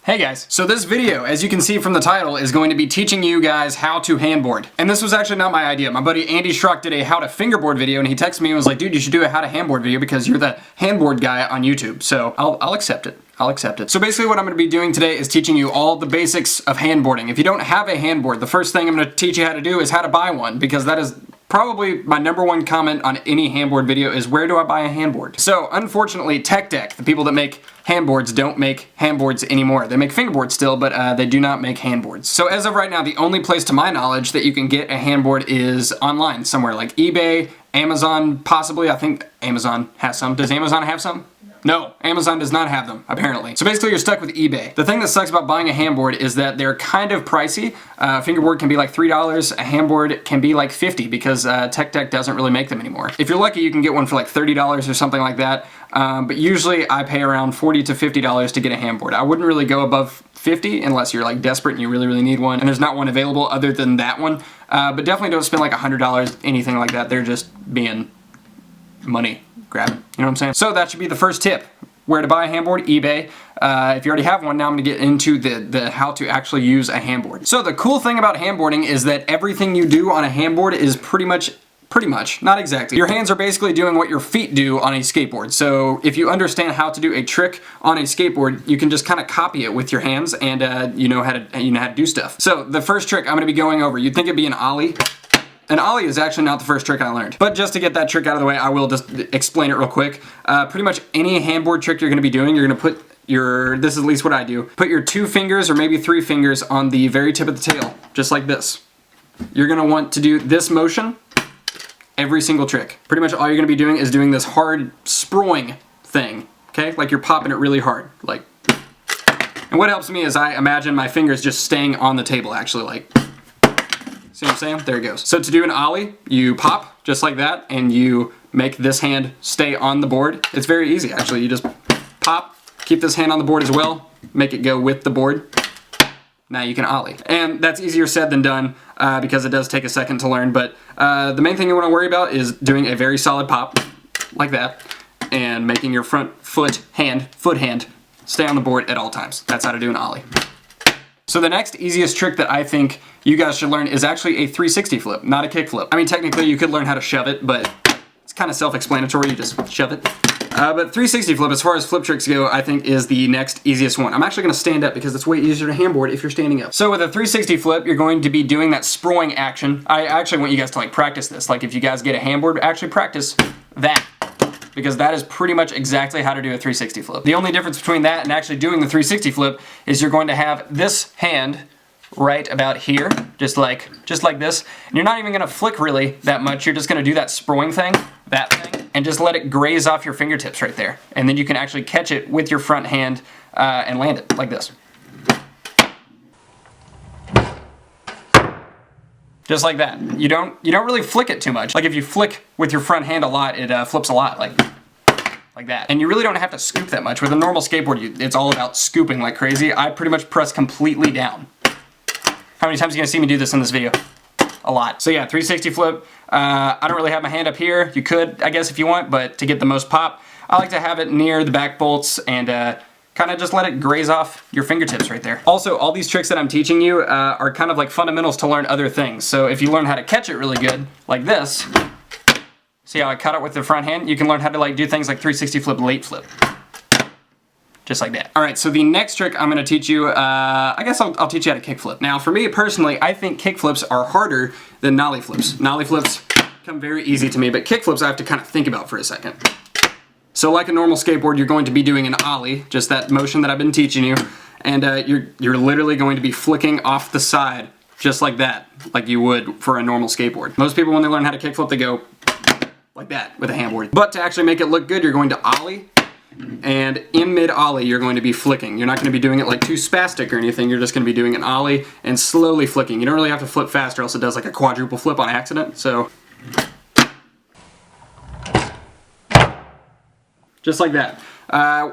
Hey guys, so this video, as you can see from the title, is going to be teaching you guys how to handboard. And this was actually not my idea. My buddy Andy Schrock did a how to fingerboard video and he texted me and was like, dude, you should do a how to handboard video because you're the handboard guy on YouTube. So I'll accept it. I'll accept it. So basically what I'm going to be doing today is teaching you all the basics of handboarding. If you don't have a handboard, the first thing I'm going to teach you how to do is how to buy one, because that is probably my #1 comment on any handboard video is, where do I buy a handboard? So unfortunately, Tech Deck, the people that make handboards, don't make handboards anymore. They make fingerboards still, but they do not make handboards. So as of right now, the only place to my knowledge that you can get a handboard is online somewhere, like eBay, Amazon, possibly. I think Amazon has some. Does Amazon have some? No, Amazon does not have them, apparently. So basically you're stuck with eBay. The thing that sucks about buying a handboard is that they're kind of pricey. A fingerboard can be like $3, a handboard can be like $50 because Tech Deck doesn't really make them anymore. If you're lucky, you can get one for like $30 or something like that, but usually I pay around $40 to $50 to get a handboard. I wouldn't really go above $50 unless you're like desperate and you really need one, and there's not one available other than that one, but definitely don't spend like $100, anything like that. They're just being money grabbing, you know what I'm saying? So that should be the first tip. Where to buy a handboard? eBay. If you already have one, now I'm gonna get into the how to actually use a handboard. So the cool thing about handboarding is that everything you do on a handboard is pretty much, not exactly. Your hands are basically doing what your feet do on a skateboard. So if you understand how to do a trick on a skateboard, you can just kind of copy it with your hands, and you know how to do stuff. So the first trick I'm gonna be going over, you'd think it'd be an Ollie. An Ollie is actually not the first trick I learned. But just to get that trick out of the way, I will just explain it real quick. Pretty much any handboard trick you're gonna be doing, you're gonna put this is at least what I do, put your 2 fingers or maybe 3 fingers on the very tip of the tail, just like this. You're gonna want to do this motion every single trick. Pretty much all you're gonna be doing is doing this hard sproing thing, okay? Like you're popping it really hard, like. And what helps me is I imagine my fingers just staying on the table, actually, like. See what I'm saying? There it goes. So to do an Ollie, you pop just like that, and you make this hand stay on the board. It's very easy, actually. You just pop, keep this hand on the board as well, make it go with the board. Now you can Ollie. And that's easier said than done because it does take a second to learn, but the main thing you want to worry about is doing a very solid pop like that and making your front foot hand stay on the board at all times. That's how to do an Ollie. So the next easiest trick that I think you guys should learn is actually a 360 flip, not a kickflip. I mean, technically you could learn how to shove it, but it's kind of self-explanatory, you just shove it. But 360 flip, as far as flip tricks go, I think is the next easiest one. I'm actually gonna stand up because it's way easier to handboard if you're standing up. So with a 360 flip, you're going to be doing that sproing action. I actually want you guys to like practice this. Like if you guys get a handboard, actually practice that, because that is pretty much exactly how to do a 360 flip. The only difference between that and actually doing the 360 flip is you're going to have this hand right about here, just like this. And you're not even gonna flick really that much. You're just gonna do that sproing thing, that thing, and just let it graze off your fingertips right there. And then you can actually catch it with your front hand and land it like this. Just like that. You don't really flick it too much. Like if you flick with your front hand a lot, it flips a lot, like that. And you really don't have to scoop that much. With a normal skateboard, it's all about scooping like crazy. I pretty much press completely down. How many times are you gonna see me do this in this video? A lot. So yeah, 360 flip. I don't really have my hand up here. You could, I guess, if you want, but to get the most pop, I like to have it near the back bolts and kind of just let it graze off your fingertips right there. Also, all these tricks that I'm teaching you are kind of like fundamentals to learn other things. So if you learn how to catch it really good, like this, see how I cut it with the front hand? You can learn how to like do things like 360 flip, late flip. Just like that. All right, so the next trick I'm gonna teach you, I guess I'll teach you how to kickflip. Now, for me personally, I think kickflips are harder than nollie flips. Nollie flips come very easy to me, but kickflips I have to kind of think about for a second. So like a normal skateboard, you're going to be doing an Ollie, just that motion that I've been teaching you, and you're literally going to be flicking off the side, just like that, like you would for a normal skateboard. Most people, when they learn how to kickflip, they go like that with a handboard. But to actually make it look good, you're going to Ollie, and in mid-Ollie, you're going to be flicking. You're not going to be doing it like too spastic or anything. You're just going to be doing an Ollie and slowly flicking. You don't really have to flip fast or else it does like a quadruple flip on accident. So, just like that.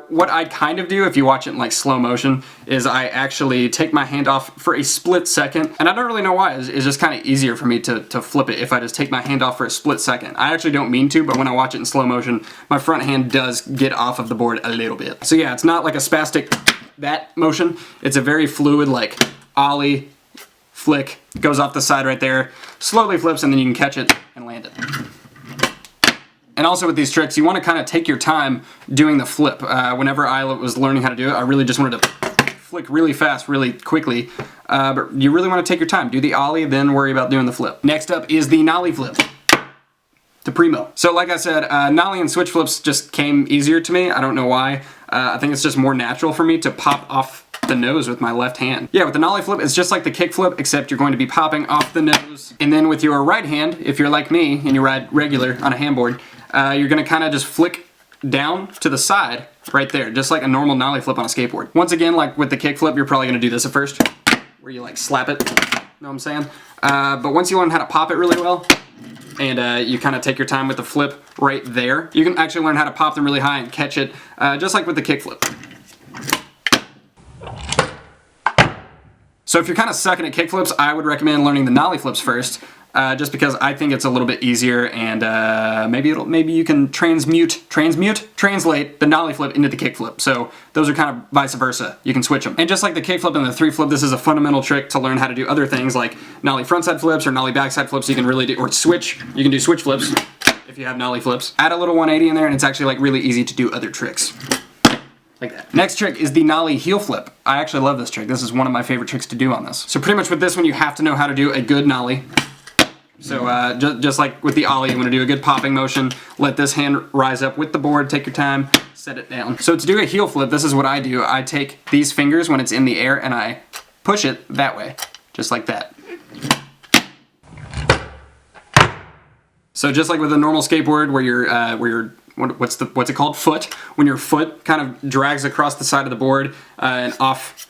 What I kind of do, if you watch it in like slow motion, is I actually take my hand off for a split second, and I don't really know why. It's just kind of easier for me to flip it if I just take my hand off for a split second. I actually don't mean to, but when I watch it in slow motion, my front hand does get off of the board a little bit. So yeah, it's not like a spastic that motion. It's a very fluid, like Ollie, flick, goes off the side right there, slowly flips, and then you can catch it and land it. And also with these tricks, you want to kind of take your time doing the flip. Whenever I was learning how to do it, I really just wanted to flick really fast, really quickly. But you really want to take your time. Do the Ollie, then worry about doing the flip. Next up is the Nollie Flip. To primo. So like I said, Nollie and switch flips just came easier to me. I don't know why. I think it's just more natural for me to pop off the nose with my left hand. Yeah, with the Nollie Flip, it's just like the kickflip, except you're going to be popping off the nose. And then with your right hand, if you're like me and you ride regular on a handboard, you're gonna kind of just flick down to the side right there, just like a normal Nollie Flip on a skateboard. Once again, like with the kickflip, you're probably gonna do this at first, where you like slap it, know what I'm saying? But once you learn how to pop it really well, and you kind of take your time with the flip right there, you can actually learn how to pop them really high and catch it, just like with the kickflip. So if you're kind of sucking at kickflips, I would recommend learning the Nollie Flips first, just because I think it's a little bit easier, and maybe you can translate the Nollie Flip into the kickflip. So those are kind of vice versa. You can switch them. And just like the kickflip and the three flip, this is a fundamental trick to learn how to do other things like Nollie frontside flips or Nollie backside flips. You can really do, or switch. You can do switch flips if you have Nollie flips. Add a little 180 in there, and it's actually like really easy to do other tricks. Like that. Next trick is the Nollie Heelflip. I actually love this trick. This is one of my favorite tricks to do on this. So pretty much with this one, you have to know how to do a good Nollie. So just like with the Ollie, you want to do a good popping motion. Let this hand rise up with the board. Take your time. Set it down. So to do a heel flip, this is what I do. I take these fingers when it's in the air and I push it that way. Just like that. So just like with a normal skateboard where you're what's it called? Foot. When your foot kind of drags across the side of the board and off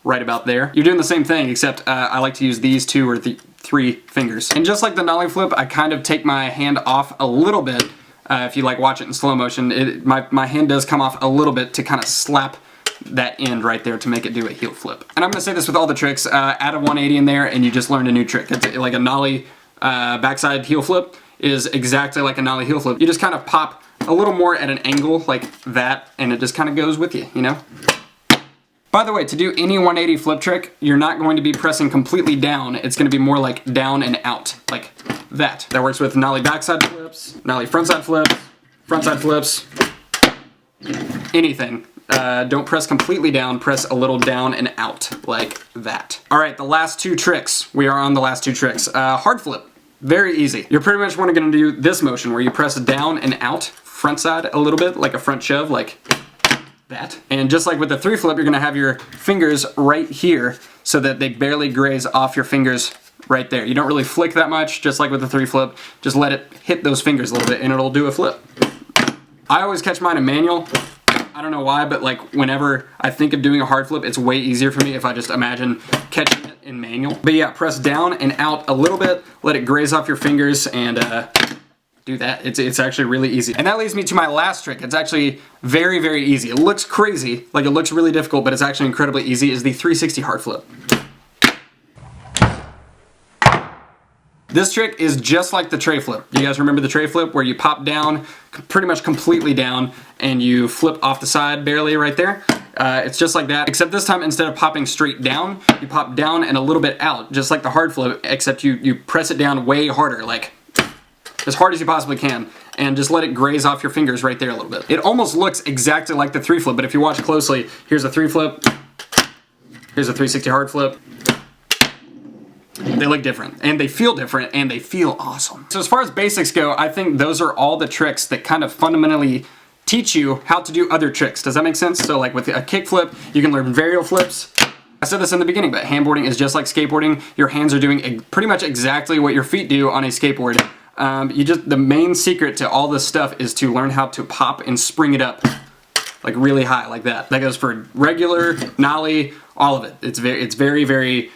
right about there. You're doing the same thing, except I like to use these two or three fingers. And just like the Nollie Flip, I kind of take my hand off a little bit. If you like watch it in slow motion, my hand does come off a little bit to kind of slap that end right there to make it do a heel flip. And I'm gonna say this with all the tricks, add a 180 in there and you just learned a new trick. It's like a Nollie backside heel flip is exactly like a Nollie heel flip. You just kind of pop a little more at an angle like that, and it just kind of goes with you, you know? By the way, to do any 180 flip trick, you're not going to be pressing completely down. It's going to be more like down and out, like that. That works with Nollie backside flips, Nollie frontside flips, anything. Don't press completely down, press a little down and out, like that. All right, the last two tricks. We are on the last two tricks. Hard flip. Very easy. You're pretty much going to do this motion where you press down and out, front side a little bit, like a front shove, like that. And just like with the three flip, you're going to have your fingers right here so that they barely graze off your fingers right there. You don't really flick that much, just like with the three flip. Just let it hit those fingers a little bit and it'll do a flip. I always catch mine in manual. I don't know why, but like whenever I think of doing a hard flip, it's way easier for me if I just imagine catching it in manual. But yeah, press down and out a little bit, let it graze off your fingers, and do that. It's actually really easy. And that leads me to my last trick. It's actually very, very easy. It looks crazy, like it looks really difficult, but it's actually incredibly easy, is the 360 hard flip. This trick is just like the tray flip. You guys remember the tray flip where you pop down, pretty much completely down, and you flip off the side barely right there? It's just like that, except this time instead of popping straight down, you pop down and a little bit out, just like the hard flip, except you press it down way harder, like as hard as you possibly can, and just let it graze off your fingers right there a little bit. It almost looks exactly like the three flip, but if you watch closely, here's a three flip, here's a 360 hard flip. They look different, and they feel different, and they feel awesome. So as far as basics go, I think those are all the tricks that kind of fundamentally teach you how to do other tricks. Does that make sense? So like with a kickflip, you can learn varial flips. I said this in the beginning, but handboarding is just like skateboarding. Your hands are doing pretty much exactly what your feet do on a skateboard. The main secret to all this stuff is to learn how to pop and spring it up like really high, like that. That goes for regular, Nollie, all of it. It's very, very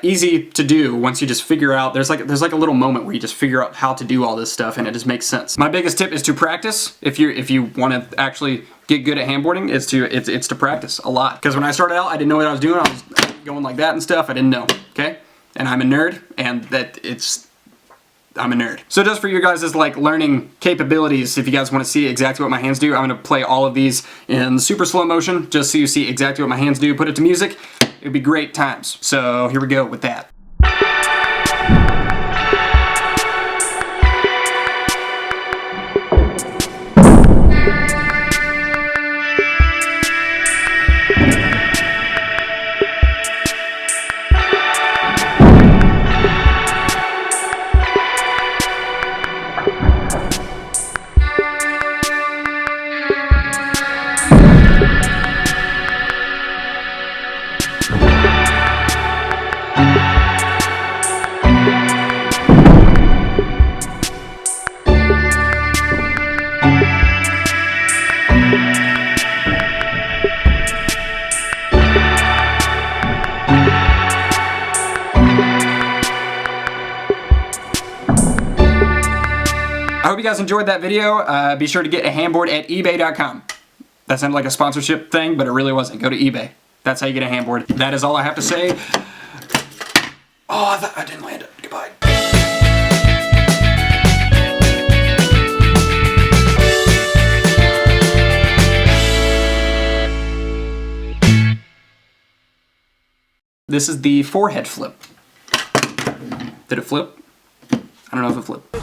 easy to do once you just figure out, there's like a little moment where you just figure out how to do all this stuff and it just makes sense. My biggest tip is to practice. If you want to actually get good at handboarding, it's to practice a lot. Because when I started out, I didn't know what I was doing. I was going like that and stuff. I didn't know, okay? And I'm a nerd, and I'm a nerd. So just for you guys' like learning capabilities, if you guys want to see exactly what my hands do, I'm going to play all of these in super slow motion just so you see exactly what my hands do. Put it to music. It'd be great times. So here we go with that. I hope you guys enjoyed that video. Be sure to get a handboard at ebay.com. That sounded like a sponsorship thing, but it really wasn't. Go to eBay. That's how you get a handboard. That is all I have to say. Oh, I didn't land it. Goodbye. This is the forehead flip. Did it flip? I don't know if it flipped.